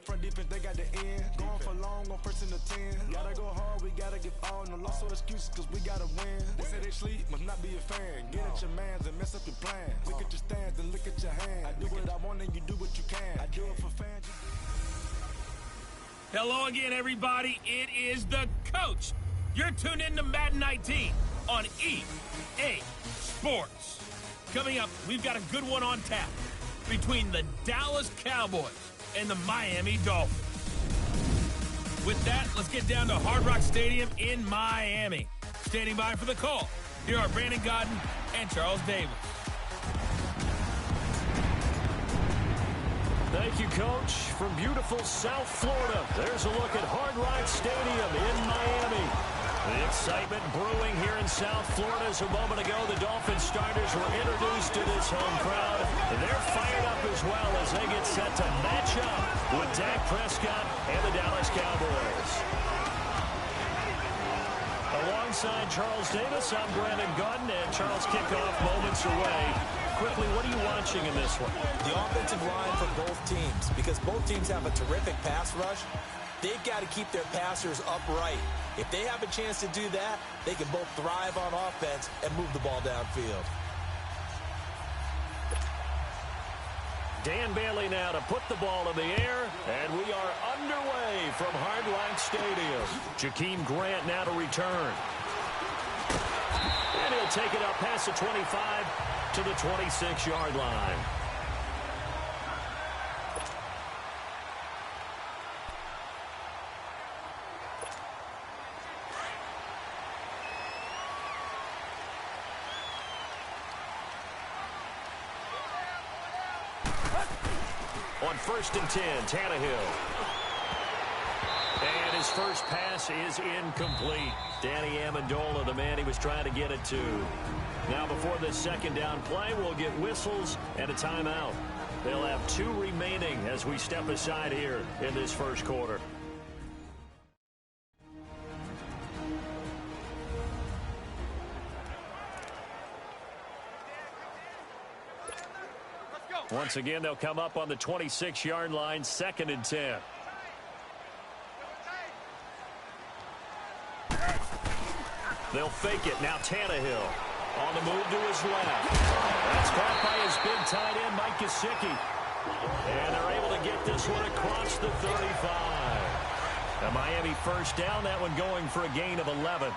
front defense, they got the end. Going for long on 1st and 10. Gotta go hard, we gotta give all. No loss or excuses, cause we gotta win. They say they sleep, must not be a fan. Get at your mans and mess up your plans. Look at your stands and look at your hands. I do what I want and you do what you can. I do it for fans. Hello again, everybody. It is the coach. You're tuned in to Madden 19 on EA Sports. Coming up, we've got a good one on tap between the Dallas Cowboys and the Miami Dolphins. With that, let's get down to Hard Rock Stadium in Miami. Standing by for the call, here are Brandon Godden and Charles Davis. Thank you, Coach. From beautiful South Florida, there's a look at Hard Rock Stadium in Miami. The excitement brewing here in South Florida as a moment ago the Dolphins starters were introduced to this home crowd. They're fired up as well as they get set to match up with Dak Prescott and the Dallas Cowboys. Alongside Charles Davis, I'm Brandon Godden, and Charles kickoff moments away. Quickly, what are you watching in this one? The offensive line for both teams, because both teams have a terrific pass rush. They've got to keep their passers upright. If they have a chance to do that, they can both thrive on offense and move the ball downfield. Dan Bailey now to put the ball in the air, and we are underway from Hard Rock Stadium. Jakeem Grant now to return. And he'll take it up past the 25 to the 26-yard line. On 1st and 10, Tannehill. And his first pass is incomplete. Danny Amendola, the man he was trying to get it to. Now before this second down play, we'll get whistles and a timeout. They'll have 2 remaining as we step aside here in this first quarter. Once again, they'll come up on the 26-yard line, 2nd and 10. They'll fake it. Now Tannehill on the move to his left. That's caught by his big tight end, Mike Gesicki. And they're able to get this one across the 35. A Miami first down, that one going for a gain of 11.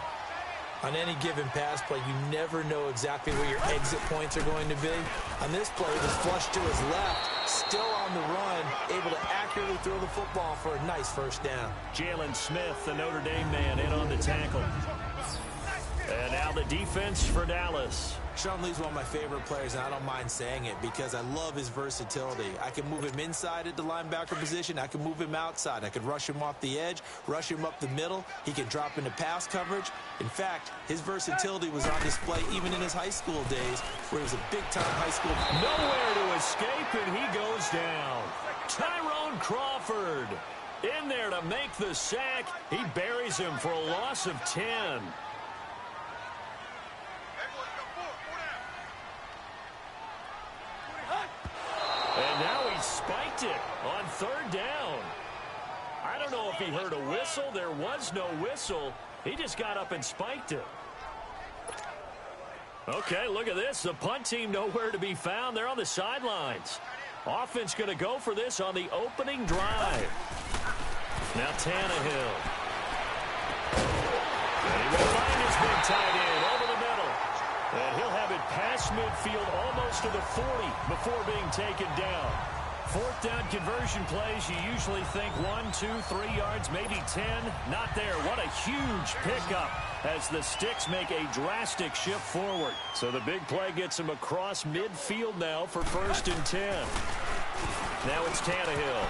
On any given pass play, you never know exactly where your exit points are going to be. On this play, it was flushed to his left, still on the run, able to accurately throw the football for a nice first down. Jalen Smith, the Notre Dame man, in on the tackle. And now the defense for Dallas. Sean Lee's one of my favorite players, and I don't mind saying it because I love his versatility. I can move him inside at the linebacker position. I can move him outside. I can rush him off the edge, rush him up the middle. He can drop into pass coverage. In fact, his versatility was on display even in his high school days, where he was a big-time high school. Nowhere to escape, and he goes down. Tyrone Crawford in there to make the sack. He buries him for a loss of 10. And now he spiked it on 3rd down. I don't know if he heard a whistle. There was no whistle. He just got up and spiked it. Okay, look at this. The punt team nowhere to be found. They're on the sidelines. Offense going to go for this on the opening drive. Now Tannehill. And he will find his big tight end over the middle. And he'll have it past midfield almost to the 40 before being taken down. 4th down conversion plays, you usually think 1, 2, 3 yards, maybe 10. Not there. What a huge pickup as the Sticks make a drastic shift forward. So the big play gets him across midfield now for 1st and 10. Now it's Tannehill.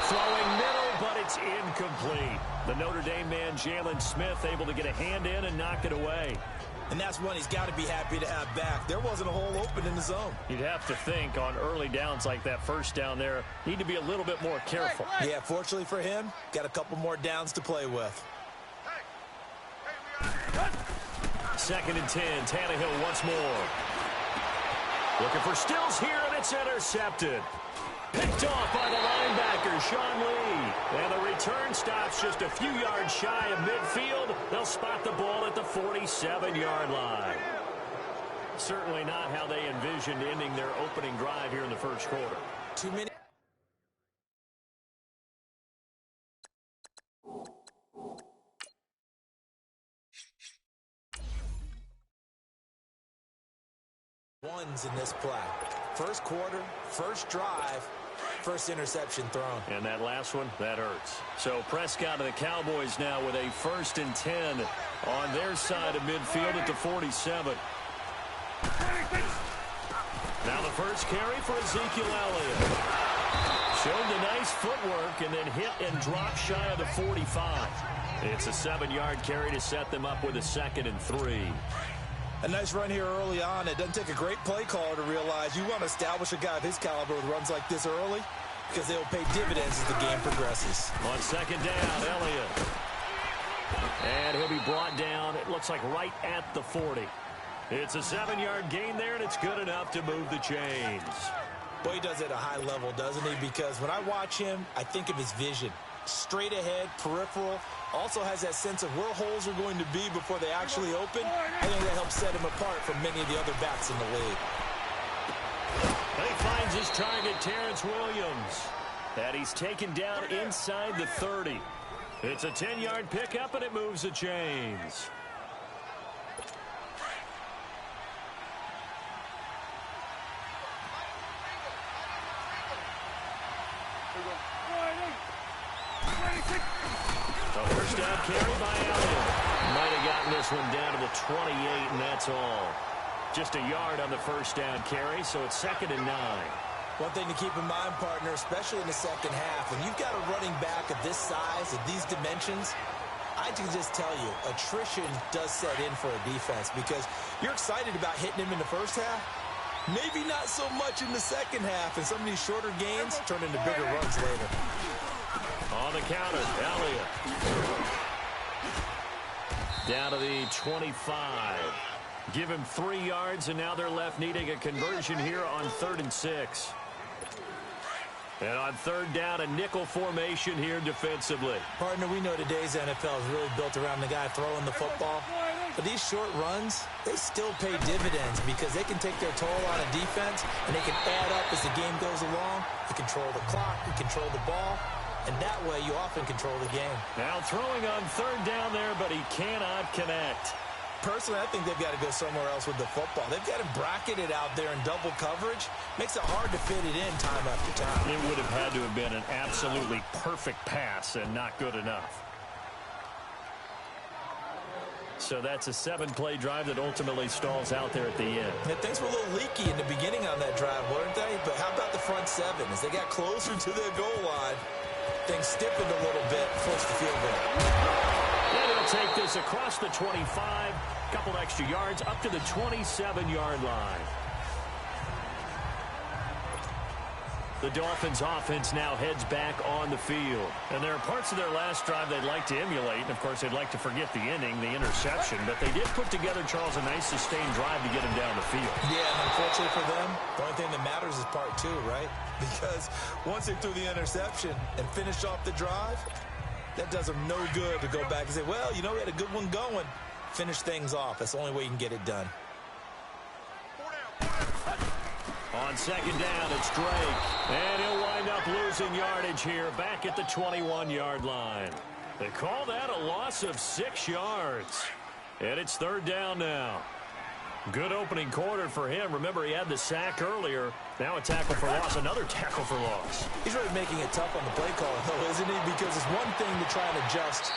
Throwing middle, but it's incomplete. The Notre Dame man, Jalen Smith, able to get a hand in and knock it away. And that's one he's got to be happy to have back. There wasn't a hole open in the zone. You'd have to think on early downs like that first down there, need to be a little bit more careful. Yeah, fortunately for him, got a couple more downs to play with. 2nd and 10, Tannehill once more. Looking for Stills here, and it's intercepted. Picked off by the linebacker, Sean Lee. return stops just a few yards shy of midfield. They'll spot the ball at the 47-yard line. Certainly not how they envisioned ending their opening drive here in the first quarter. Too many ones in this play. First quarter, first drive, first interception thrown. And that last one, that hurts. So Prescott and the Cowboys now with a 1st and 10 on their side of midfield at the 47. Now the first carry for Ezekiel Elliott. Showed the nice footwork and then hit and dropped shy of the 45. It's a 7-yard carry to set them up with a 2nd and 3. A nice run here early on. It doesn't take a great play caller to realize you want to establish a guy of his caliber with runs like this early because they'll pay dividends as the game progresses. On 2nd down, Elliott. And he'll be brought down, it looks like right at the 40. It's a 7-yard gain there, and it's good enough to move the chains. Boy, he does it at a high level, doesn't he? Because when I watch him, I think of his vision. Straight ahead, peripheral. Also has that sense of where holes are going to be before they actually open. I think that helps set him apart from many of the other backs in the league. He finds his target, Terrence Williams. And he's taken down inside the 30. It's a 10-yard pickup, and it moves the chains. A first down carry by Elliott. Might have gotten this one down to the 28, and that's all. Just a yard on the first down carry, so it's 2nd and 9. One thing to keep in mind, partner, especially in the second half, when you've got a running back of this size, of these dimensions, I can just tell you, attrition does set in for a defense because you're excited about hitting him in the first half. Maybe not so much in the second half, and some of these shorter gains turn into bigger runs later. On the counter, Elliott. Down to the 25. Give him 3 yards, and now they're left needing a conversion here on 3rd and 6. And on 3rd down, a nickel formation here defensively. Partner, we know today's NFL is really built around the guy throwing the football. But these short runs, they still pay dividends because they can take their toll on a defense, and they can add up as the game goes along. You control the clock, you control the ball, and that way you often control the game. Now throwing on 3rd down there, but he cannot connect. Personally, I think they've got to go somewhere else with the football. They've got him bracketed out there in double coverage. Makes it hard to fit it in time after time. It would have had to have been an absolutely perfect pass and not good enough. So that's a 7-play drive that ultimately stalls out there at the end. And things were a little leaky in the beginning on that drive, weren't they? But how about the front 7? As they got closer to the goal line, things stiffened a little bit, forced the field goal. And he'll take this across the 25, couple extra yards up to the 27-yard line. The Dolphins offense now heads back on the field. And there are parts of their last drive they'd like to emulate. And, of course, they'd like to forget the ending, the interception. But they did put together, Charles, a nice sustained drive to get him down the field. Yeah, and unfortunately for them, the only thing that matters is part 2, right? Because once they threw the interception and finished off the drive, that does them no good to go back and say, well, you know, we had a good one going. Finish things off. That's the only way you can get it done. On 2nd down, it's Drake. And he'll wind up losing yardage here back at the 21-yard line. They call that a loss of 6 yards. And it's 3rd down now. Good opening quarter for him. Remember, he had the sack earlier. Now a tackle for loss, another tackle for loss. He's really making it tough on the play call, though, isn't he? Because it's one thing to try and adjust.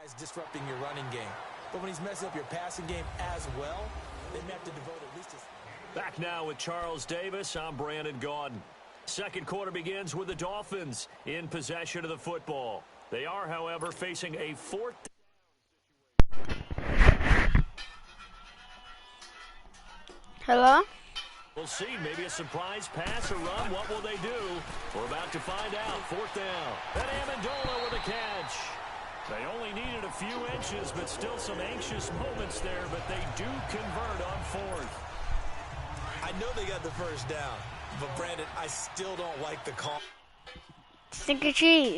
Guys disrupting your running game. But when he's messing up your passing game as well, they may have to devote at least a... Back now with Charles Davis. I'm Brandon Gaudin. Second quarter begins with the Dolphins in possession of the football. They are, however, facing a 4th down. Hello? We'll see. Maybe a surprise pass or run. What will they do? We're about to find out. 4th down. And Amendola with a catch. They few inches, but still some anxious moments there, but they do convert on fourth. I know they got the first down, but Brandon, I still don't like the call. Sink or cheese.